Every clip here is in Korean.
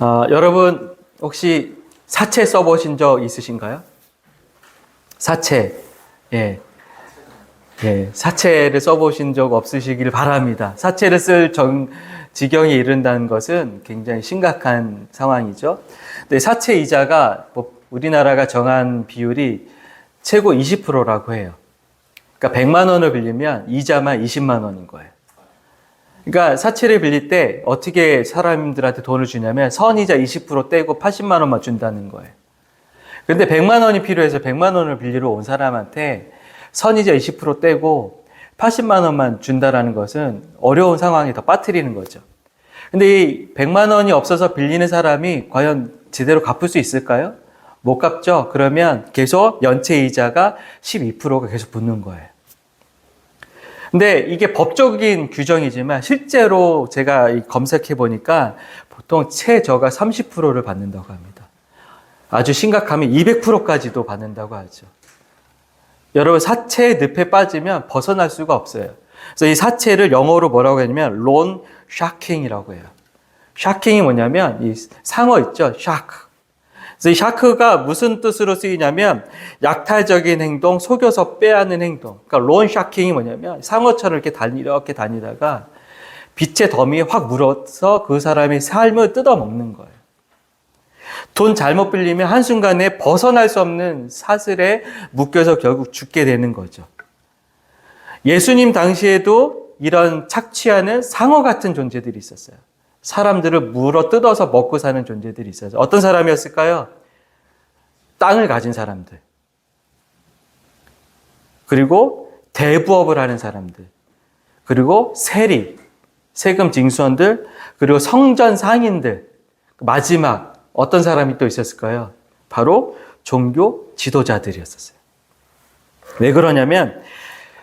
여러분 혹시 사채 써보신 적 있으신가요? 사채. 예. 예. 사채를 써보신 적 없으시길 바랍니다. 사채를 쓸 지경에 이른다는 것은 굉장히 심각한 상황이죠. 근데 사채 이자가 우리나라가 정한 비율이 최고 20%라고 해요. 그러니까 100만 원을 빌리면 이자만 20만 원인 거예요. 그러니까 사채를 빌릴 때 어떻게 사람들한테 돈을 주냐면 선이자 20% 떼고 80만 원만 준다는 거예요. 그런데 100만 원이 필요해서 100만 원을 빌리러 온 사람한테 선이자 20% 떼고 80만 원만 준다라는 것은 어려운 상황에 더 빠뜨리는 거죠. 근데 이 100만 원이 없어서 빌리는 사람이 과연 제대로 갚을 수 있을까요? 못 갚죠. 그러면 계속 연체 이자가 12%가 계속 붙는 거예요. 근데 이게 법적인 규정이지만 실제로 제가 검색해 보니까 보통 최저가 30%를 받는다고 합니다. 아주 심각하면 200%까지도 받는다고 하죠. 여러분 사채의 늪에 빠지면 벗어날 수가 없어요. 그래서 이 사채를 영어로 뭐라고 하냐면 loan sharking이라고 해요. sharking이 뭐냐면 이 상어 있죠? shark. 그래서 이 샤크가 무슨 뜻으로 쓰이냐면 약탈적인 행동, 속여서 빼앗는 행동. 그러니까 론 샤킹이 뭐냐면 상어처럼 이렇게 다니다가 빛의 더미에 확 물어서 그 사람의 삶을 뜯어먹는 거예요. 돈 잘못 빌리면 한순간에 벗어날 수 없는 사슬에 묶여서 결국 죽게 되는 거죠. 예수님 당시에도 이런 착취하는 상어 같은 존재들이 있었어요. 사람들을 물어 뜯어서 먹고 사는 존재들이 있어요. 어떤 사람이었을까요? 땅을 가진 사람들. 그리고 대부업을 하는 사람들. 그리고 세리, 세금 징수원들, 그리고 성전 상인들. 마지막 어떤 사람이 또 있었을까요? 바로 종교 지도자들이었어요. 왜 그러냐면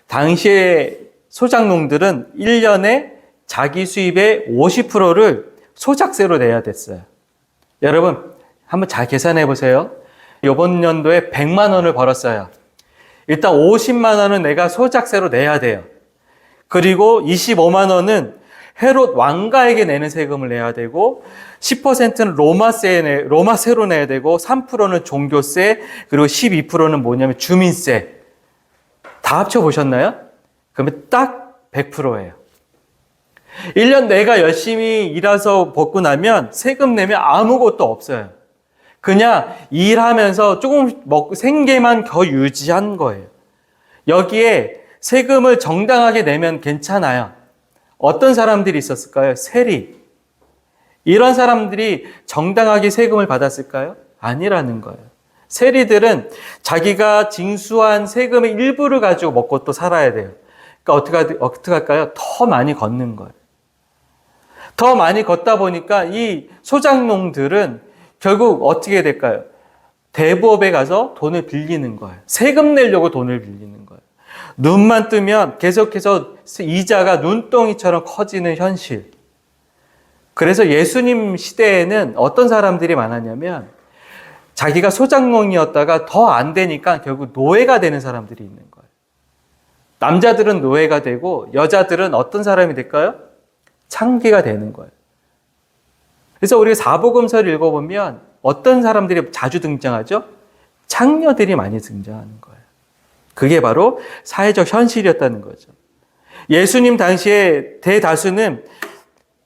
당시에 소작농들은 1년에 자기 수입의 50%를 소작세로 내야 됐어요. 여러분, 한번 잘 계산해 보세요. 이번 연도에 100만 원을 벌었어요. 일단 50만 원은 내가 소작세로 내야 돼요. 그리고 25만 원은 헤롯 왕가에게 내는 세금을 내야 되고 10%는 로마세로 내야 되고 3%는 종교세, 그리고 12%는 뭐냐면 주민세. 다 합쳐 보셨나요? 그러면 딱 100%예요. 1년 내가 열심히 일해서 벌고 나면 세금 내면 아무것도 없어요. 그냥 일하면서 조금 먹고 생계만 유지한 거예요. 여기에 세금을 정당하게 내면 괜찮아요. 어떤 사람들이 있었을까요? 세리. 이런 사람들이 정당하게 세금을 받았을까요? 아니라는 거예요. 세리들은 자기가 징수한 세금의 일부를 가지고 먹고 또 살아야 돼요. 그러니까 어떻게 할까요? 더 많이 걷는 거예요. 더 많이 걷다 보니까 이 소작농들은 결국 어떻게 될까요? 대부업에 가서 돈을 빌리는 거예요. 세금 내려고 돈을 빌리는 거예요. 눈만 뜨면 계속해서 이자가 눈덩이처럼 커지는 현실. 그래서 예수님 시대에는 어떤 사람들이 많았냐면 자기가 소작농이었다가 더 안 되니까 결국 노예가 되는 사람들이 있는 거예요. 남자들은 노예가 되고 여자들은 어떤 사람이 될까요? 창기가 되는 거예요. 그래서 우리가 사복음서를 읽어보면 어떤 사람들이 자주 등장하죠? 창녀들이 많이 등장하는 거예요. 그게 바로 사회적 현실이었다는 거죠. 예수님 당시에 대다수는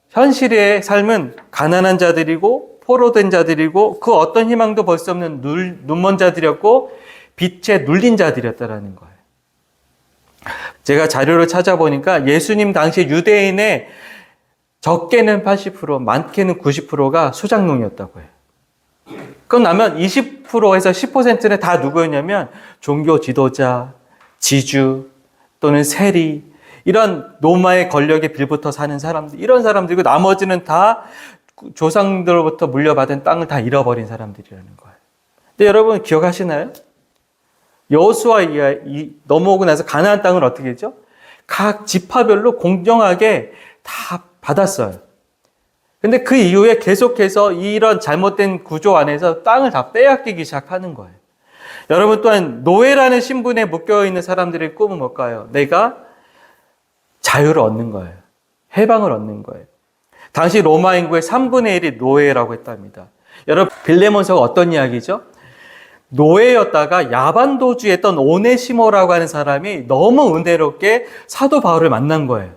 현실의 삶은 가난한 자들이고 포로된 자들이고 그 어떤 희망도 볼 수 없는 눈먼 자들이었고 빛에 눌린 자들이었다는 거예요. 제가 자료를 찾아보니까 예수님 당시 유대인의 적게는 80%, 많게는 90%가 소작농이었다고 해요. 그건 나면 20%에서 10%는 다 누구였냐면 종교 지도자, 지주 또는 세리, 이런 로마의 권력에 빌붙어 사는 사람들, 이런 사람들이고 나머지는 다 조상들로부터 물려받은 땅을 다 잃어버린 사람들이라는 거예요. 근데 여러분 기억하시나요? 여호수아 넘어오고 나서 가나안 땅을 어떻게 했죠? 각 지파별로 공정하게 다 받았어요. 근데 그 이후에 계속해서 이런 잘못된 구조 안에서 땅을 다 빼앗기기 시작하는 거예요. 여러분 또한 노예라는 신분에 묶여있는 사람들의 꿈은 뭘까요? 내가 자유를 얻는 거예요. 해방을 얻는 거예요. 당시 로마 인구의 3분의 1이 노예라고 했답니다. 여러분, 빌레몬서가 어떤 이야기죠? 노예였다가 야반도주했던 오네시모라고 하는 사람이 너무 은혜롭게 사도 바울을 만난 거예요.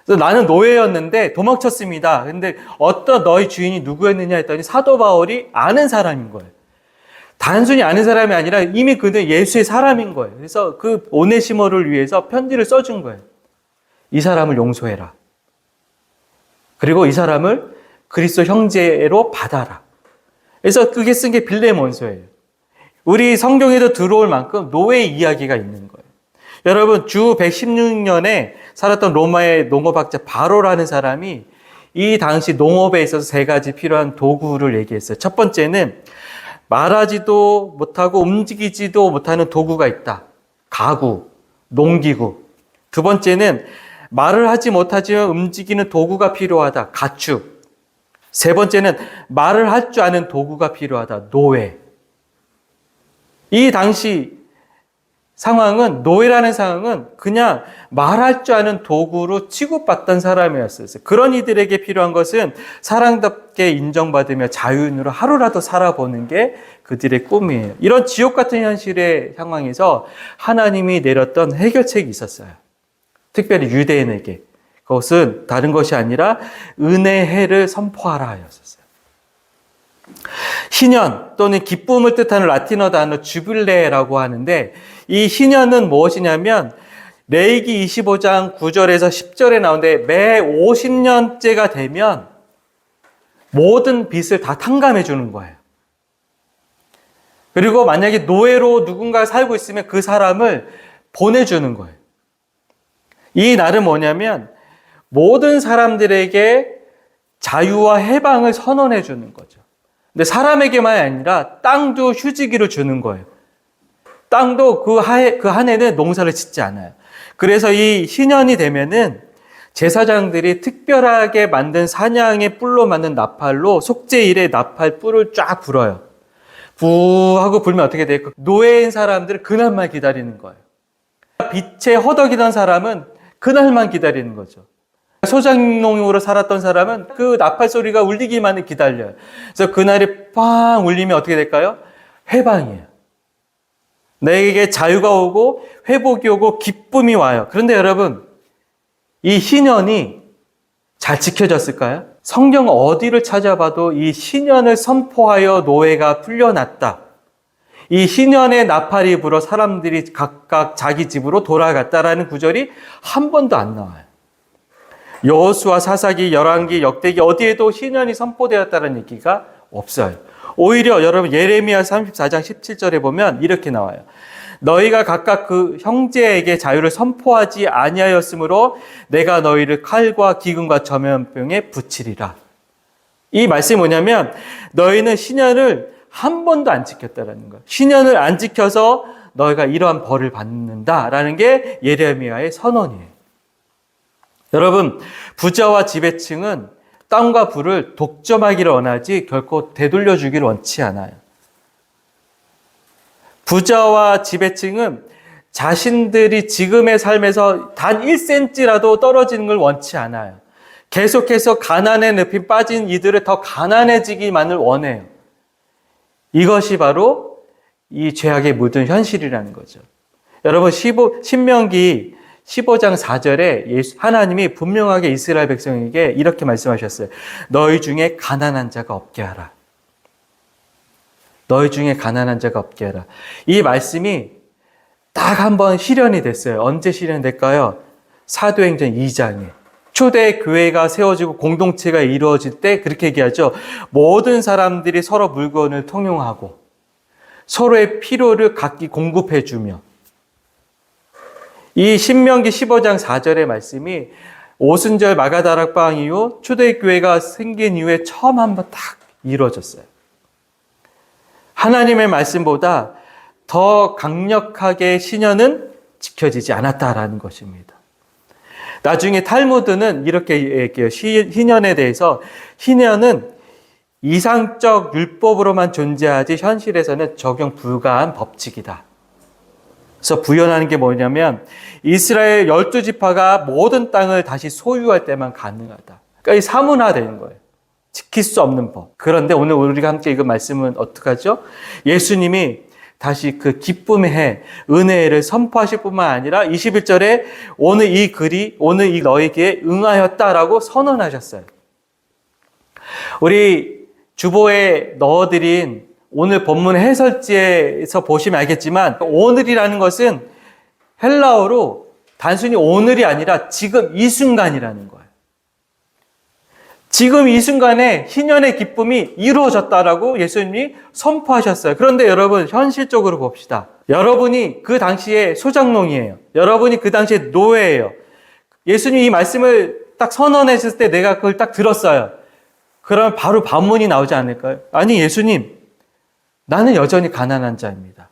그래서 나는 노예였는데 도망쳤습니다. 근데 어떤 너희 주인이 누구였느냐 했더니 사도 바울이 아는 사람인 거예요. 단순히 아는 사람이 아니라 이미 그는 예수의 사람인 거예요. 그래서 그 오네시모를 위해서 편지를 써준 거예요. 이 사람을 용서해라. 그리고 이 사람을 그리스도 형제로 받아라. 그래서 그게 쓴 게 빌레몬서예요. 우리 성경에도 들어올 만큼 노예 이야기가 있는 거예요. 여러분, 주 116년에 살았던 로마의 농업학자 바로라는 사람이 이 당시 농업에 있어서 세 가지 필요한 도구를 얘기했어요. 첫 번째는 말하지도 못하고 움직이지도 못하는 도구가 있다. 가구, 농기구. 두 번째는 말을 하지 못하지만 움직이는 도구가 필요하다. 가축. 세 번째는 말을 할 줄 아는 도구가 필요하다. 노예. 이 당시 상황은, 노예라는 상황은 그냥 말할 줄 아는 도구로 취급받던 사람이었어요. 그런 이들에게 필요한 것은 사랑답게 인정받으며 자유인으로 하루라도 살아보는 게 그들의 꿈이에요. 이런 지옥 같은 현실의 상황에서 하나님이 내렸던 해결책이 있었어요. 특별히 유대인에게. 그것은 다른 것이 아니라 은혜의 해를 선포하라 하였었어요. 희년 또는 기쁨을 뜻하는 라틴어 단어 주빌레라고 하는데, 이 희년은 무엇이냐면 레위기 25장 9절에서 10절에 나오는데, 매 50년째가 되면 모든 빚을 다 탕감해 주는 거예요. 그리고 만약에 노예로 누군가 살고 있으면 그 사람을 보내주는 거예요. 이 날은 뭐냐면 모든 사람들에게 자유와 해방을 선언해 주는 거죠. 근데 사람에게만 아니라 땅도 휴지기를 주는 거예요. 땅도 그 한 해는 농사를 짓지 않아요. 그래서 이 희년이 되면은 제사장들이 특별하게 만든 사냥의 뿔로 만든 나팔로 속죄일에 나팔 뿔을 쫙 불어요. 부 하고 불면 어떻게 돼요? 노예인 사람들은 그날만 기다리는 거예요. 빛에 허덕이던 사람은 그날만 기다리는 거죠. 소작농으로 살았던 사람은 그 나팔 소리가 울리기만을 기다려요. 그래서 그날이 팡 울리면 어떻게 될까요? 해방이에요. 내게 자유가 오고 회복이 오고 기쁨이 와요. 그런데 여러분, 이 희년이 잘 지켜졌을까요? 성경 어디를 찾아봐도 이 희년을 선포하여 노예가 풀려났다. 이 희년의 나팔이 불어 사람들이 각각 자기 집으로 돌아갔다라는 구절이 한 번도 안 나와요. 여호수아, 사사기, 열왕기, 역대기 어디에도 희년이 선포되었다는 얘기가 없어요. 오히려 여러분 예레미야 34장 17절에 보면 이렇게 나와요. 너희가 각각 그 형제에게 자유를 선포하지 아니하였으므로 내가 너희를 칼과 기근과 전염병에 붙이리라. 이 말씀이 뭐냐면 너희는 희년을 한 번도 안 지켰다라는 거예요. 희년을 안 지켜서 너희가 이러한 벌을 받는다라는 게 예레미야의 선언이에요. 여러분, 부자와 지배층은 땅과 부를 독점하기를 원하지 결코 되돌려주기를 원치 않아요. 부자와 지배층은 자신들이 지금의 삶에서 단 1cm라도 떨어지는 걸 원치 않아요. 계속해서 가난의 늪에 빠진 이들을 더 가난해지기만을 원해요. 이것이 바로 이 죄악에 묻은 현실이라는 거죠. 여러분, 신명기 15장 4절에 하나님이 분명하게 이스라엘 백성에게 이렇게 말씀하셨어요. 너희 중에 가난한 자가 없게 하라. 너희 중에 가난한 자가 없게 하라. 이 말씀이 딱 한 번 실현이 됐어요. 언제 실현될까요? 사도행전 2장에. 초대 교회가 세워지고 공동체가 이루어질 때 그렇게 얘기하죠. 모든 사람들이 서로 물건을 통용하고 서로의 필요를 각기 공급해주며, 이 신명기 15장 4절의 말씀이 오순절 마가다락방 이후 초대교회가 생긴 이후에 처음 한번 딱 이루어졌어요. 하나님의 말씀보다 더 강력하게 신년은 지켜지지 않았다라는 것입니다. 나중에 탈무드는 이렇게 얘기해요. 희년에 대해서 희년은 이상적 율법으로만 존재하지 현실에서는 적용 불가한 법칙이다. 그래서 부연하는 게 뭐냐면 이스라엘 12지파가 모든 땅을 다시 소유할 때만 가능하다. 그러니까 이 사문화되는 거예요. 지킬 수 없는 법. 그런데 오늘 우리가 함께 읽은 말씀은 어떡하죠? 예수님이 다시 그 기쁨의 해, 은혜를 선포하실 뿐만 아니라 21절에 오늘 이 글이 오늘 이 너에게 응하였다라고 선언하셨어요. 우리 주보에 넣어드린 오늘 본문 해설지에서 보시면 알겠지만 오늘이라는 것은 헬라어로 단순히 오늘이 아니라 지금 이 순간이라는 거예요. 지금 이 순간에 희년의 기쁨이 이루어졌다라고 예수님이 선포하셨어요. 그런데 여러분 현실적으로 봅시다. 여러분이 그 당시에 소장농이에요. 여러분이 그 당시에 노예예요. 예수님이 이 말씀을 딱 선언했을 때 내가 그걸 딱 들었어요. 그러면 바로 반문이 나오지 않을까요? 아니 예수님, 나는 여전히 가난한 자입니다.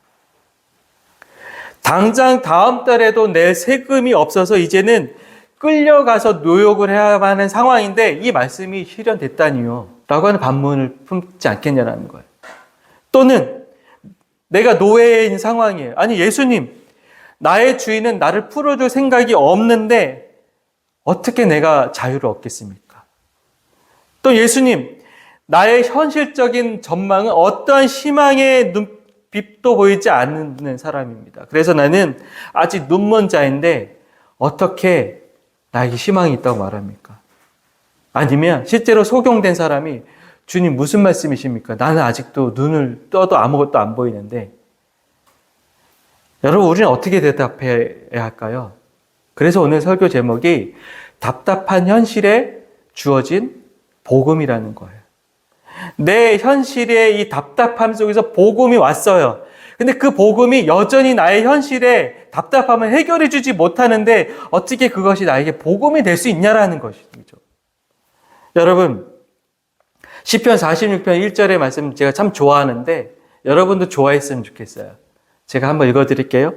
당장 다음 달에도 내 세금이 없어서 이제는 끌려가서 노역을 해야만 하는 상황인데 이 말씀이 실현됐다니요 라고 하는 반문을 품지 않겠냐라는 거예요. 또는 내가 노예인 상황이에요. 아니 예수님, 나의 주인은 나를 풀어줄 생각이 없는데 어떻게 내가 자유를 얻겠습니까? 또 예수님, 나의 현실적인 전망은 어떠한 희망의 눈빛도 보이지 않는 사람입니다. 그래서 나는 아직 눈먼 자인데 어떻게 나에게 희망이 있다고 말합니까? 아니면 실제로 속용된 사람이 주님 무슨 말씀이십니까? 나는 아직도 눈을 떠도 아무것도 안 보이는데. 여러분 우리는 어떻게 대답해야 할까요? 그래서 오늘 설교 제목이 답답한 현실에 주어진 복음이라는 거예요. 내 현실의 이 답답함 속에서 복음이 왔어요. 근데 그 복음이 여전히 나의 현실에 답답함을 해결해 주지 못하는데 어떻게 그것이 나에게 복음이 될 수 있냐라는 것이죠. 여러분, 시편 46편 1절의 말씀 제가 참 좋아하는데 여러분도 좋아했으면 좋겠어요. 제가 한번 읽어드릴게요.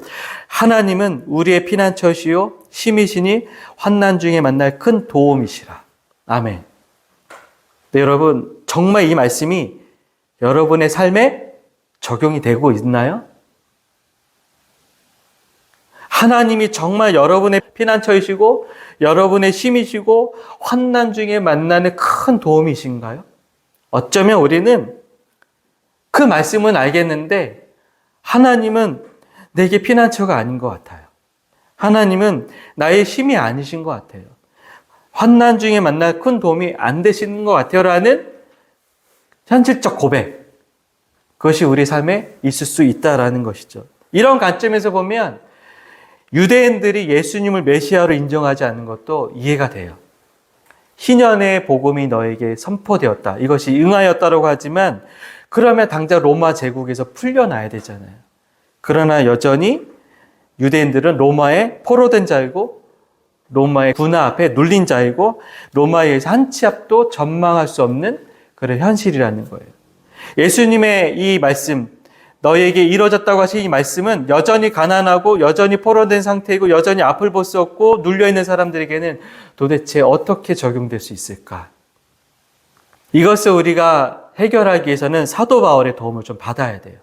하나님은 우리의 피난처시요 힘이시니 환난 중에 만날 큰 도움이시라. 아멘. 네, 여러분 정말 이 말씀이 여러분의 삶에 적용이 되고 있나요? 하나님이 정말 여러분의 피난처이시고 여러분의 힘이시고 환난 중에 만나는 큰 도움이신가요? 어쩌면 우리는 그 말씀은 알겠는데 하나님은 내게 피난처가 아닌 것 같아요. 하나님은 나의 힘이 아니신 것 같아요. 환난 중에 만날 큰 도움이 안 되시는 것 같아요 라는 현실적 고백, 그것이 우리 삶에 있을 수 있다라는 것이죠. 이런 관점에서 보면 유대인들이 예수님을 메시아로 인정하지 않는 것도 이해가 돼요. 희년의 복음이 너에게 선포되었다. 이것이 응하였다라고 하지만 그러면 당장 로마 제국에서 풀려나야 되잖아요. 그러나 여전히 유대인들은 로마의 포로된 자이고 로마의 군화 앞에 눌린 자이고 로마에 의해서 한 치 앞도 전망할 수 없는 그런 현실이라는 거예요. 예수님의 이 말씀, 너에게 이루어졌다고 하신 이 말씀은 여전히 가난하고 여전히 포로된 상태이고 여전히 앞을 볼 수 없고 눌려있는 사람들에게는 도대체 어떻게 적용될 수 있을까? 이것을 우리가 해결하기 위해서는 사도 바울의 도움을 좀 받아야 돼요.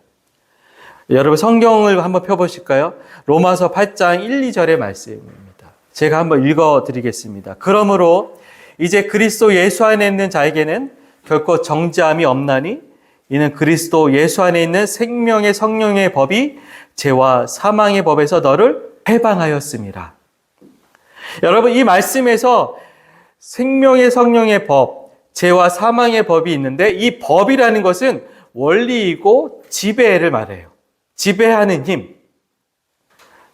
여러분 성경을 한번 펴보실까요? 로마서 8장 1, 2절의 말씀입니다. 제가 한번 읽어드리겠습니다. 그러므로 이제 그리스도 예수 안에 있는 자에게는 결코 정죄함이 없나니 이는 그리스도 예수 안에 있는 생명의 성령의 법이 죄와 사망의 법에서 너를 해방하였습니다. 여러분 이 말씀에서 생명의 성령의 법, 죄와 사망의 법이 있는데 이 법이라는 것은 원리이고 지배를 말해요. 지배하는 힘.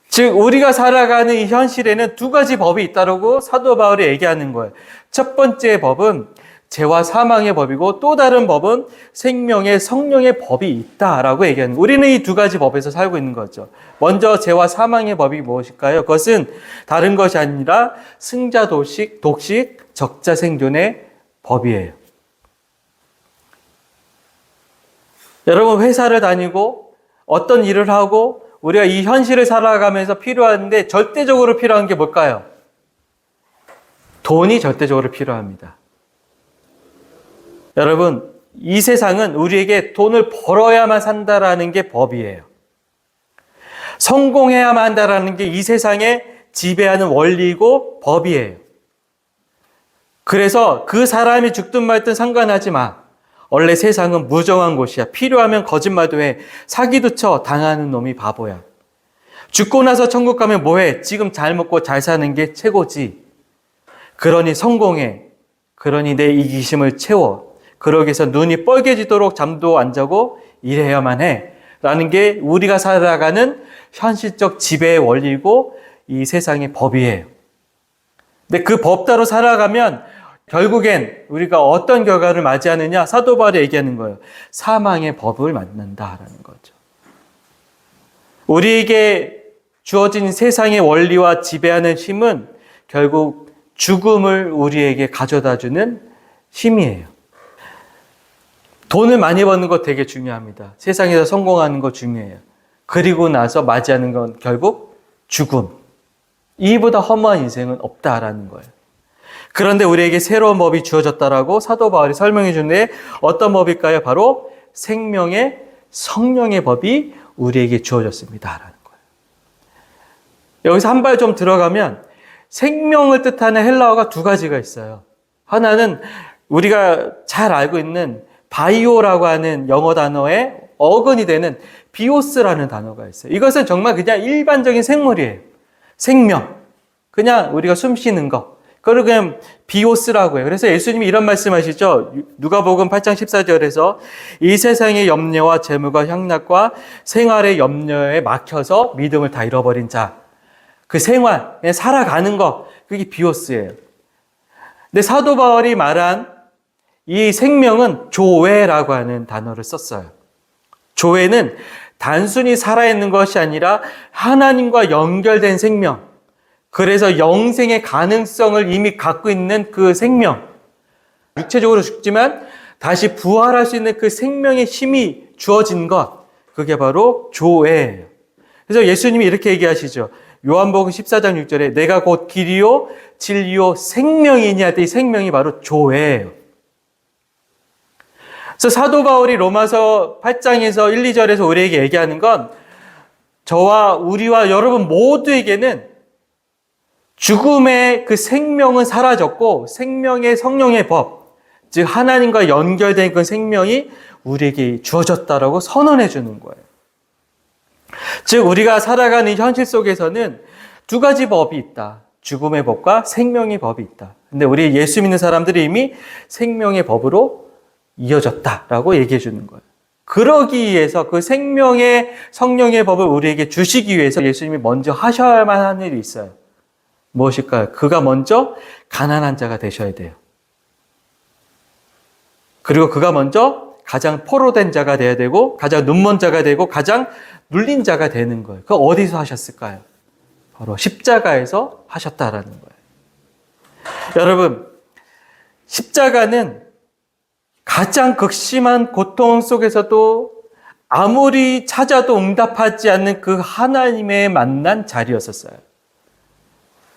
즉 우리가 살아가는 이 현실에는 두 가지 법이 있다고 사도 바울이 얘기하는 거예요. 첫 번째 법은 죄와 사망의 법이고 또 다른 법은 생명의 성령의 법이 있다라고 얘기하는 거예요. 우리는 이 두 가지 법에서 살고 있는 거죠. 먼저 죄와 사망의 법이 무엇일까요? 그것은 다른 것이 아니라 승자 독식, 적자 생존의 법이에요. 여러분 회사를 다니고 어떤 일을 하고 우리가 이 현실을 살아가면서 필요한데 절대적으로 필요한 게 뭘까요? 돈이 절대적으로 필요합니다. 여러분, 이 세상은 우리에게 돈을 벌어야만 산다라는 게 법이에요. 성공해야만 한다라는 게 이 세상에 지배하는 원리이고 법이에요. 그래서 그 사람이 죽든 말든 상관하지 마. 원래 세상은 무정한 곳이야. 필요하면 거짓말도 해. 사기도 쳐. 당하는 놈이 바보야. 죽고 나서 천국 가면 뭐해? 지금 잘 먹고 잘 사는 게 최고지. 그러니 성공해. 그러니 내 이기심을 채워. 그러기 위해서 눈이 뻘개지도록 잠도 안 자고 일해야만 해. 라는 게 우리가 살아가는 현실적 지배의 원리고 이 세상의 법이에요. 근데 그 법대로 살아가면 결국엔 우리가 어떤 결과를 맞이하느냐? 사도 바울이 얘기하는 거예요. 사망의 법을 만난다라는 거죠. 우리에게 주어진 세상의 원리와 지배하는 힘은 결국 죽음을 우리에게 가져다주는 힘이에요. 돈을 많이 버는 거 되게 중요합니다. 세상에서 성공하는 거 중요해요. 그리고 나서 맞이하는 건 결국 죽음. 이보다 허무한 인생은 없다라는 거예요. 그런데 우리에게 새로운 법이 주어졌다라고 사도 바울이 설명해 주는데 어떤 법일까요? 바로 생명의 성령의 법이 우리에게 주어졌습니다라는 거예요. 여기서 한 발 좀 들어가면 생명을 뜻하는 헬라어가 두 가지가 있어요. 하나는 우리가 잘 알고 있는 바이오라고 하는 영어 단어의 어근이 되는 비오스라는 단어가 있어요. 이것은 정말 그냥 일반적인 생물이에요. 생명. 그냥 우리가 숨 쉬는 거. 그걸 그냥 비오스라고 해요. 그래서 예수님이 이런 말씀하시죠. 누가복음 8장 14절에서 이 세상의 염려와 재물과 향락과 생활의 염려에 막혀서 믿음을 다 잃어버린 자. 그 생활, 그냥 살아가는 거. 그게 비오스예요. 근데 사도 바울이 말한 이 생명은 조회라고 하는 단어를 썼어요. 조회는 단순히 살아있는 것이 아니라 하나님과 연결된 생명. 그래서 영생의 가능성을 이미 갖고 있는 그 생명. 육체적으로 죽지만 다시 부활할 수 있는 그 생명의 힘이 주어진 것. 그게 바로 조회예요. 그래서 예수님이 이렇게 얘기하시죠. 요한복음 14장 6절에 내가 곧 길이요 진리요 생명이니 할 때 이 생명이 바로 조회예요. 그래서 사도 바울이 로마서 8장에서 1, 2절에서 우리에게 얘기하는 건 저와 우리와 여러분 모두에게는 죽음의 그 생명은 사라졌고 생명의 성령의 법, 즉 하나님과 연결된 그 생명이 우리에게 주어졌다라고 선언해 주는 거예요. 즉 우리가 살아가는 현실 속에서는 두 가지 법이 있다. 죽음의 법과 생명의 법이 있다. 근데 우리 예수 믿는 사람들이 이미 생명의 법으로 이어졌다라고 얘기해 주는 거예요. 그러기 위해서 그 생명의 성령의 법을 우리에게 주시기 위해서 예수님이 먼저 하셔야만 하는 일이 있어요. 무엇일까요? 그가 먼저 가난한 자가 되셔야 돼요. 그리고 그가 먼저 가장 포로된 자가 돼야 되고 가장 눈먼 자가 되고 가장 눌린 자가 되는 거예요. 그거 어디서 하셨을까요? 바로 십자가에서 하셨다라는 거예요. 여러분, 십자가는 가장 극심한 고통 속에서도 아무리 찾아도 응답하지 않는 그 하나님의 만난 자리였었어요.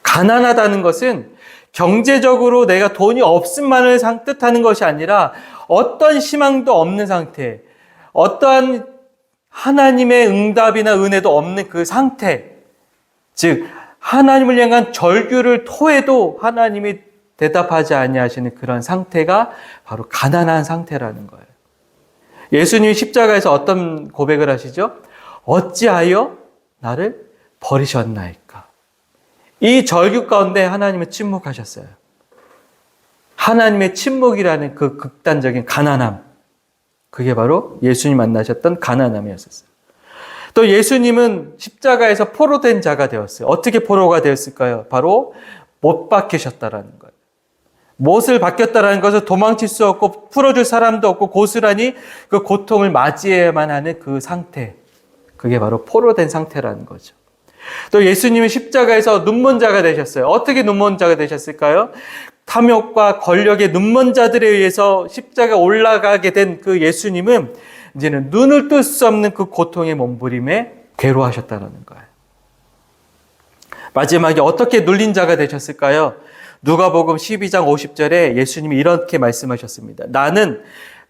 가난하다는 것은 경제적으로 내가 돈이 없음만을 뜻하는 것이 아니라 어떤 희망도 없는 상태, 어떠한 하나님의 응답이나 은혜도 없는 그 상태, 즉 하나님을 향한 절규를 토해도 하나님이 대답하지 아니하시는 그런 상태가 바로 가난한 상태라는 거예요. 예수님이 십자가에서 어떤 고백을 하시죠? 어찌하여 나를 버리셨나이까? 이 절규 가운데 하나님은 침묵하셨어요. 하나님의 침묵이라는 그 극단적인 가난함, 그게 바로 예수님 만나셨던 가난함이었어요. 또 예수님은 십자가에서 포로된 자가 되었어요. 어떻게 포로가 되었을까요? 바로 못 박히셨다라는 거예요. 못을 박혔다라는 것은 도망칠 수 없고 풀어줄 사람도 없고 고스란히 그 고통을 맞이해야만 하는 그 상태, 그게 바로 포로된 상태라는 거죠. 또 예수님은 십자가에서 눈먼 자가 되셨어요. 어떻게 눈먼 자가 되셨을까요? 탐욕과 권력의 눈먼 자들에 의해서 십자가 올라가게 된 그 예수님은 이제는 눈을 뜰 수 없는 그 고통의 몸부림에 괴로워하셨다는 거예요. 마지막에 어떻게 눌린 자가 되셨을까요? 누가복음 12장 50절에 예수님이 이렇게 말씀하셨습니다. 나는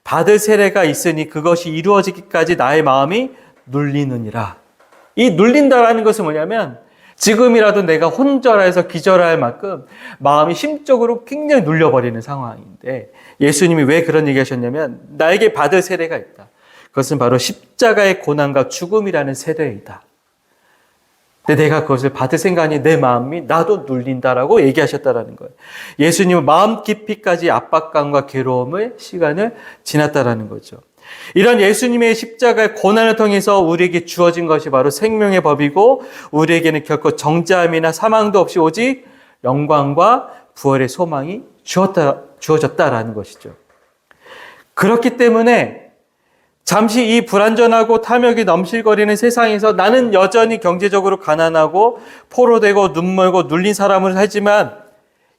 받을 세례가 있으니 그것이 이루어지기까지 나의 마음이 눌리느니라. 이 눌린다라는 것은 뭐냐면 지금이라도 내가 혼절해서 기절할 만큼 마음이 심적으로 굉장히 눌려버리는 상황인데 예수님이 왜 그런 얘기 하셨냐면 나에게 받을 세례가 있다. 그것은 바로 십자가의 고난과 죽음이라는 세례이다. 근데 내가 그것을 받을 생각이 내 마음이 나도 눌린다라고 얘기하셨다라는 거예요. 예수님은 마음 깊이까지 압박감과 괴로움의 시간을 지났다라는 거죠. 이런 예수님의 십자가의 고난을 통해서 우리에게 주어진 것이 바로 생명의 법이고 우리에게는 결코 정죄함이나 사망도 없이 오직 영광과 부활의 소망이 주어졌다라는 것이죠. 그렇기 때문에 잠시 이 불완전하고 탐욕이 넘실거리는 세상에서 나는 여전히 경제적으로 가난하고 포로되고 눈멀고 눌린 사람을 살지만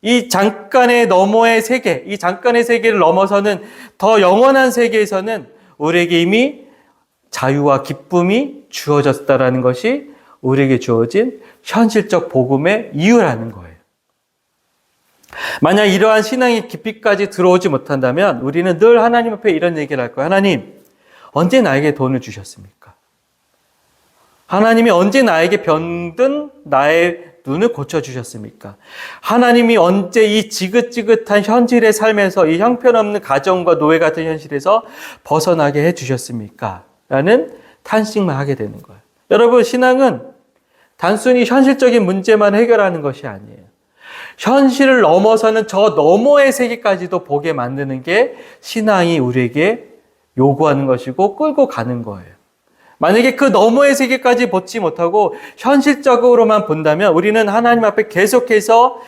이 잠깐의 너머의 세계, 이 잠깐의 세계를 넘어서는 더 영원한 세계에서는 우리에게 이미 자유와 기쁨이 주어졌다라는 것이 우리에게 주어진 현실적 복음의 이유라는 거예요. 만약 이러한 신앙의 깊이까지 들어오지 못한다면 우리는 늘 하나님 앞에 이런 얘기를 할 거예요. 하나님, 언제 나에게 돈을 주셨습니까? 하나님이 언제 나에게 병든 나의 눈을 고쳐주셨습니까? 하나님이 언제 이 지긋지긋한 현실의 삶에서 이 형편없는 가정과 노예 같은 현실에서 벗어나게 해주셨습니까? 라는 탄식만 하게 되는 거예요. 여러분, 신앙은 단순히 현실적인 문제만 해결하는 것이 아니에요. 현실을 넘어서는 저 너머의 세계까지도 보게 만드는 게 신앙이 우리에게 요구하는 것이고 끌고 가는 거예요. 만약에 그 너머의 세계까지 보지 못하고 현실적으로만 본다면 우리는 하나님 앞에 계속해서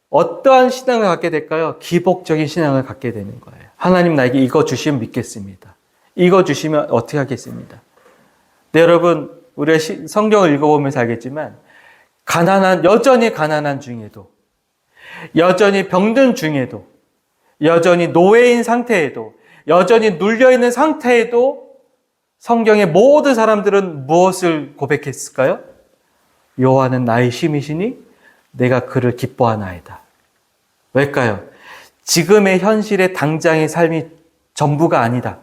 어떠한 신앙을 갖게 될까요? 기복적인 신앙을 갖게 되는 거예요. 하나님 나에게 이거 주시면 믿겠습니다. 이거 주시면 어떻게 하겠습니다. 네, 여러분, 우리가 성경을 읽어보면서 알겠지만 여전히 가난한 중에도 여전히 병든 중에도 여전히 노예인 상태에도 여전히 눌려있는 상태에도 성경의 모든 사람들은 무엇을 고백했을까요? 여호와는 나의 힘이시니 내가 그를 기뻐하나이다. 왜일까요? 지금의 현실의 당장의 삶이 전부가 아니다.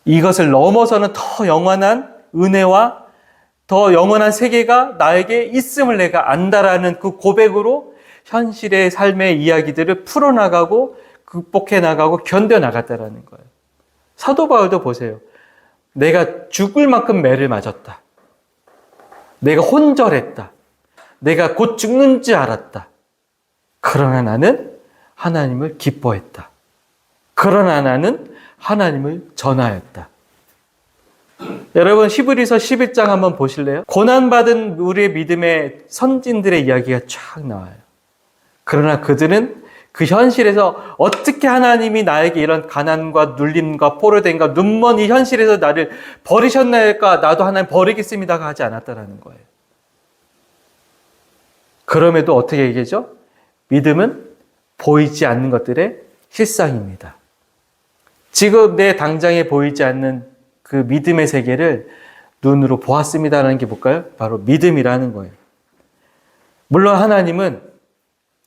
이것을 넘어서는 더 영원한 은혜와 더 영원한 세계가 나에게 있음을 내가 안다라는 그 고백으로 현실의 삶의 이야기들을 풀어나가고 극복해 나가고 견뎌나갔다라는 거예요. 사도 바울도 보세요. 내가 죽을 만큼 매를 맞았다. 내가 혼절했다. 내가 곧 죽는 줄 알았다. 그러나 나는 하나님을 기뻐했다. 그러나 나는 하나님을 전하였다. 여러분, 히브리서 11장 한번 보실래요? 고난받은 우리의 믿음의 선진들의 이야기가 쫙 나와요. 그러나 그들은 그 현실에서 어떻게 하나님이 나에게 이런 가난과 눌림과 포로됨과 눈먼 이 현실에서 나를 버리셨나일까? 나도 하나님 버리겠습니다가 하지 않았다라는 거예요. 그럼에도 어떻게 얘기하죠? 믿음은 보이지 않는 것들의 실상입니다. 지금 내 당장에 보이지 않는 그 믿음의 세계를 눈으로 보았습니다라는 게 뭘까요? 바로 믿음이라는 거예요. 물론 하나님은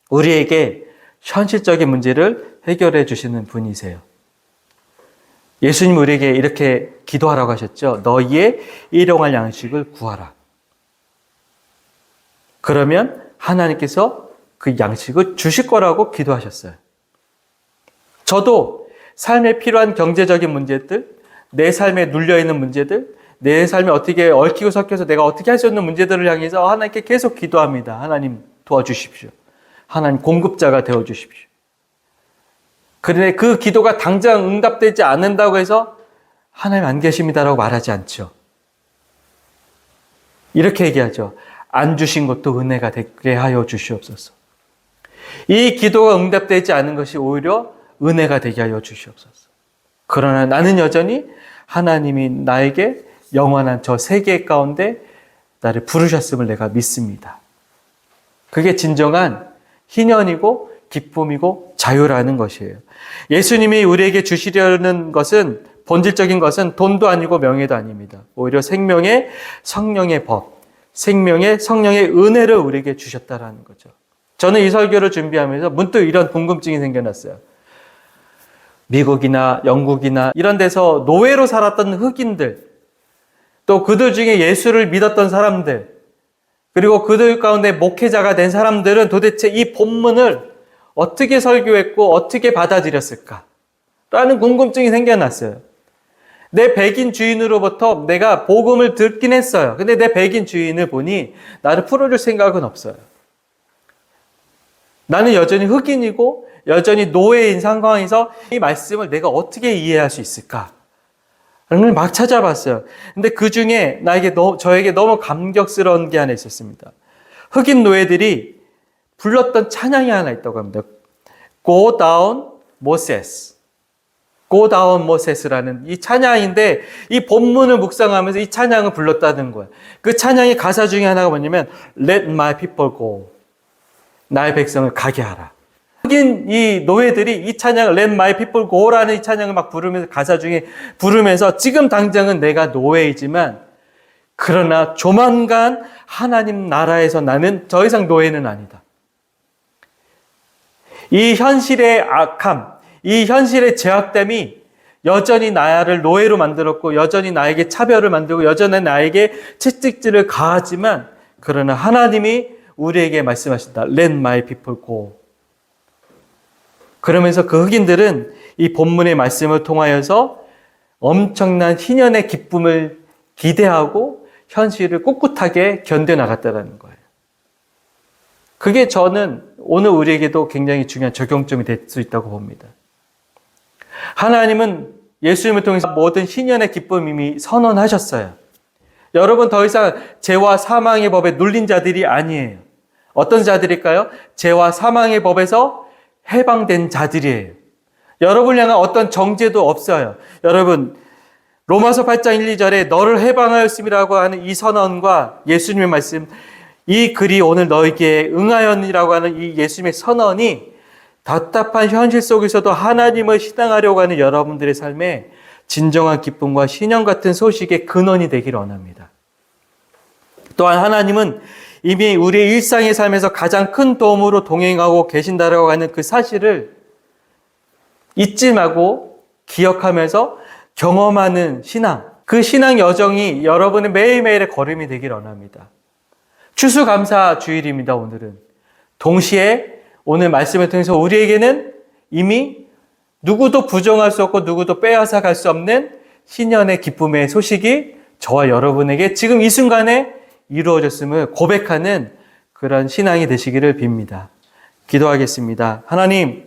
우리에게 현실적인 문제를 해결해 주시는 분이세요. 예수님 우리에게 이렇게 기도하라고 하셨죠. 너희의 일용할 양식을 구하라. 그러면 하나님께서 그 양식을 주실 거라고 기도하셨어요. 저도 삶에 필요한 경제적인 문제들, 내 삶에 눌려있는 문제들, 내 삶에 어떻게 얽히고 섞여서 내가 어떻게 할 수 있는 문제들을 향해서 하나님께 계속 기도합니다. 하나님 도와주십시오. 하나님 공급자가 되어주십시오. 그런데 그 기도가 당장 응답되지 않는다고 해서 하나님 안 계십니다라고 말하지 않죠. 이렇게 얘기하죠. 안 주신 것도 은혜가 되게 하여 주시옵소서. 이 기도가 응답되지 않은 것이 오히려 은혜가 되게 하여 주시옵소서. 그러나 나는 여전히 하나님이 나에게 영원한 저 세계 가운데 나를 부르셨음을 내가 믿습니다. 그게 진정한 희년이고 기쁨이고 자유라는 것이에요. 예수님이 우리에게 주시려는 것은 본질적인 것은 돈도 아니고 명예도 아닙니다. 오히려 생명의 성령의 법, 생명의 성령의 은혜를 우리에게 주셨다라는 거죠. 저는 이 설교를 준비하면서 문득 이런 궁금증이 생겨났어요. 미국이나 영국이나 이런 데서 노예로 살았던 흑인들, 또 그들 중에 예수를 믿었던 사람들, 그리고 그들 가운데 목회자가 된 사람들은 도대체 이 본문을 어떻게 설교했고 어떻게 받아들였을까? 라는 궁금증이 생겨났어요. 내 백인 주인으로부터 내가 복음을 듣긴 했어요. 근데 내 백인 주인을 보니 나를 풀어줄 생각은 없어요. 나는 여전히 흑인이고 여전히 노예인 상황에서 이 말씀을 내가 어떻게 이해할 수 있을까? 라는 걸 막 찾아봤어요. 근데 그 중에 저에게 너무 감격스러운 게 하나 있었습니다. 흑인 노예들이 불렀던 찬양이 하나 있다고 합니다. Go down Moses. Go down Moses라는 이 찬양인데 이 본문을 묵상하면서 이 찬양을 불렀다는 거예요. 그 찬양의 가사 중에 하나가 뭐냐면 Let my people go. 나의 백성을 가게 하라. 흑인 이 노예들이 이 찬양을 Let my people go라는 이 찬양을 막 부르면서 가사 중에 부르면서 지금 당장은 내가 노예이지만 그러나 조만간 하나님 나라에서 나는 더 이상 노예는 아니다. 이 현실의 악함, 이 현실의 제약됨이 여전히 나를 노예로 만들었고 여전히 나에게 차별을 만들고 여전히 나에게 채찍질을 가하지만 그러나 하나님이 우리에게 말씀하신다. Let my people go. 그러면서 그 흑인들은 이 본문의 말씀을 통하여서 엄청난 희년의 기쁨을 기대하고 현실을 꿋꿋하게 견뎌나갔다는 거예요. 그게 저는 오늘 우리에게도 굉장히 중요한 적용점이 될 수 있다고 봅니다. 하나님은 예수님을 통해서 모든 희년의 기쁨 이미 선언하셨어요. 여러분 더 이상 죄와 사망의 법에 눌린 자들이 아니에요. 어떤 자들일까요? 죄와 사망의 법에서 해방된 자들이에요. 여러분을 향한 어떤 정죄도 없어요. 여러분 로마서 8장 1, 2절에 너를 해방하였음이라고 하는 이 선언과 예수님의 말씀, 이 글이 오늘 너에게 응하였니라고 하는 이 예수님의 선언이 답답한 현실 속에서도 하나님을 신앙하려고 하는 여러분들의 삶에 진정한 기쁨과 신영 같은 소식의 근원이 되기를 원합니다. 또한 하나님은 이미 우리의 일상의 삶에서 가장 큰 도움으로 동행하고 계신다라고 하는 그 사실을 잊지 말고 기억하면서 경험하는 신앙, 그 신앙 여정이 여러분의 매일매일의 걸음이 되기를 원합니다. 추수감사 주일입니다, 오늘은. 동시에 오늘 말씀을 통해서 우리에게는 이미 누구도 부정할 수 없고 누구도 빼앗아 갈 수 없는 신년의 기쁨의 소식이 저와 여러분에게 지금 이 순간에 이루어졌음을 고백하는 그런 신앙이 되시기를 빕니다. 기도하겠습니다. 하나님,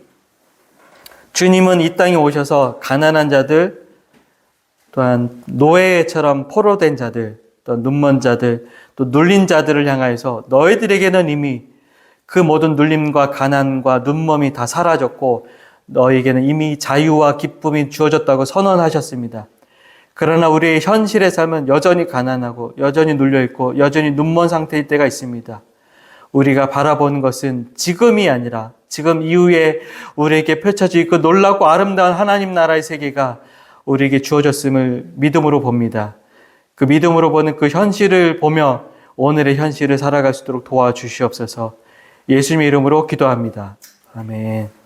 주님은 이 땅에 오셔서 가난한 자들, 또한 노예처럼 포로된 자들, 또 눈먼 자들, 또 눌린 자들을 향하여서 너희들에게는 이미 그 모든 눌림과 가난과 눈먼이 다 사라졌고 너희에게는 이미 자유와 기쁨이 주어졌다고 선언하셨습니다. 그러나 우리의 현실의 삶은 여전히 가난하고 여전히 눌려있고 여전히 눈먼 상태일 때가 있습니다. 우리가 바라보는 것은 지금이 아니라 지금 이후에 우리에게 펼쳐질 그 놀랍고 아름다운 하나님 나라의 세계가 우리에게 주어졌음을 믿음으로 봅니다. 그 믿음으로 보는 그 현실을 보며 오늘의 현실을 살아갈 수 있도록 도와주시옵소서. 예수님의 이름으로 기도합니다. 아멘.